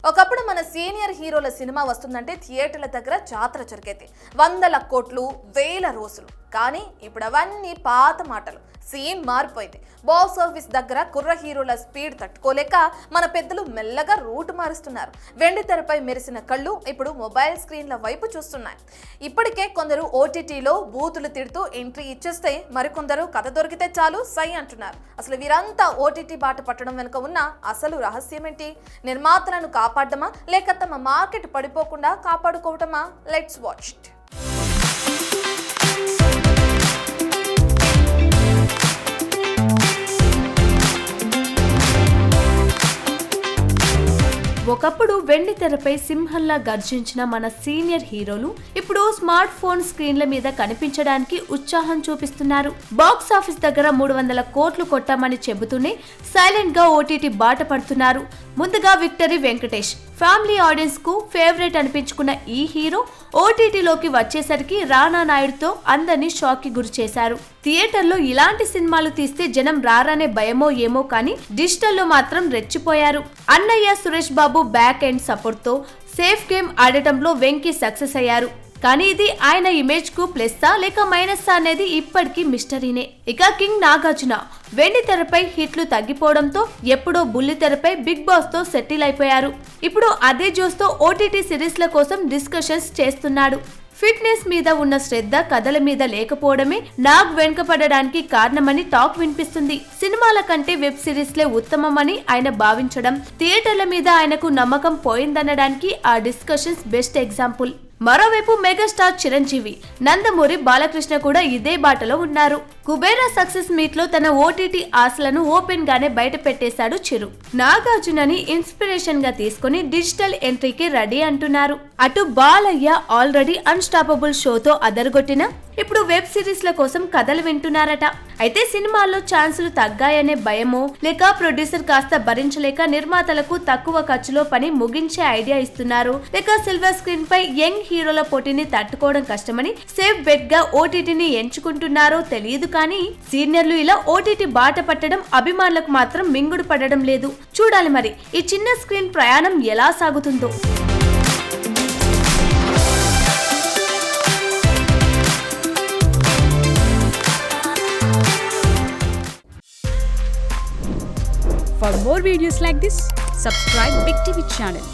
ఒకప్పుడు మన సీనియర్ హీరోల సినిమా వస్తుందంటే థియేటర్ల దగ్గర జాతర జరిగేది. 100 కోట్లు, 1000 రోజులు. కానీ ఇప్పుడు అవన్నీ పాత మాటలు. సీన్ మారిపోయింది. బాక్స్ ఆఫీస్ దగ్గర కుర్ర హీరోల స్పీడ్ తట్టుకోలేక మన పెద్దలు మెల్లగా రూట్ మారుస్తున్నారు. వెండి తెరపై మెరిసిన కళ్ళు ఇప్పుడు మొబైల్ స్క్రీన్ల వైపు చూస్తున్నాయి. ఇప్పటికే కొందరు ఓటీటీలో బూతులు తిడుతూ ఎంట్రీ ఇచ్చేస్తే మరికొందరు కథ దొరికితే చాలు సై అంటున్నారు. అసలు వీరంతా ఓటీటీ బాట పట్టడం వెనుక ఉన్న అసలు రహస్యం ఏంటి? నిర్మాతలను కాపాడమా లేక తమ మార్కెట్ పడిపోకుండా కాపాడుకోవటమా? Let's watch it. ఒకప్పుడు వెండి తెరపై సింహంలా గర్జించిన మన సీనియర్ హీరోలు ఇప్పుడు స్మార్ట్ ఫోన్ స్క్రీన్ల మీద కనిపించడానికి ఉత్సాహం చూపిస్తున్నారు. బాక్స్ ఆఫీస్ దగ్గర 300 కోట్లు కొట్టామని చెబుతూనే సైలెంట్ గా ఓటీటీ బాట పడుతున్నారు. ముందుగా విక్టరీ వెంకటేష్ ఫ్యామిలీ ఆడియన్స్ కు ఫేవరెట్ అనిపించుకున్న ఈ హీరో ఓటీటీలోకి వచ్చేసరికి రానా నాయుడుతో అందరినీ షాక్ కి గురి చేశారు. థియేటర్లో ఇలాంటి సినిమాలు తీస్తే జనం రారానే భయమో ఏమో కానీ డిజిటల్లో మాత్రం రెచ్చిపోయారు. అన్నయ్య Suresh Babu back end support తో సేఫ్ గేమ్ ఆడటంలో వెంకీ సక్సెస్ అయ్యారు. కానీ ఇది ఆయన ఇమేజ్ కు ప్లస్సా లేక మైనస్సా అనేది ఇప్పటికీ మిస్టరీనే. ఇక కింగ్ నాగార్జున వెండి తెరపై హిట్లు తగ్గిపోవడంతో ఎప్పుడో బుల్లి తెరపై బిగ్ బాస్ తో సెటిల్ అయిపోయారు. ఇప్పుడు అదే జోస్తో ఓటీటీ సిరీస్ల కోసం డిస్కషన్స్ చేస్తున్నాడు. ఫిట్నెస్ మీద ఉన్న శ్రద్ధ కథల మీద లేకపోవడమే నాగ్ వెనుకపడడానికి కారణమని టాక్ వినిపిస్తుంది. సినిమాల కంటే వెబ్ సిరీస్లే ఉత్తమమని ఆయన భావించడం, థియేటర్ల మీద ఆయనకు నమ్మకం పోయిందనడానికి ఆ డిస్కషన్స్ బెస్ట్ ఎగ్జాంపుల్. మరోవైపు మెగాస్టార్ చిరంజీవి, నందమూరి బాలకృష్ణ కూడా ఇదే బాటలో ఉన్నారు. కుబేరా సక్సెస్ మీట్ లో తన ఓటీటీ ఆశలను ఓపెన్ గానే బయట పెట్టేశాడు చిరు. నాగార్జునని ఇన్స్పిరేషన్ గా తీసుకుని డిజిటల్ ఎంట్రీకి రెడీ అంటున్నారు. అటు బాలయ్య ఆల్రెడీ అన్స్టాపబుల్ షోతో అదరగొట్టిన ఇప్పుడు వెబ్ సిరీస్ల కోసం కథలు వింటున్నారట. అయితే సినిమాల్లో ఛాన్సులు తగ్గాయనే భయమో లేక ప్రొడ్యూసర్ కాస్త భరించలేక నిర్మాతలకు తక్కువ ఖర్చులో పని ముగించే ఐడియా ఇస్తున్నారు, లేక సిల్వర్ స్క్రీన్ పై యంగ్ హీరోల పోటీని తట్టుకోవడం కష్టమని సేఫ్ బెట్ గా ఓటీటీని ఎంచుకుంటున్నారో తెలియదు. కానీ సీనియర్లు ఇలా ఓటీటీ బాట పట్టడం అభిమానులకు మాత్రం మింగుడు పడడం లేదు. చూడాలి మరి ఈ చిన్న స్క్రీన్ ప్రయాణం ఎలా సాగుతుందో. For more videos like this, subscribe Big TV channel.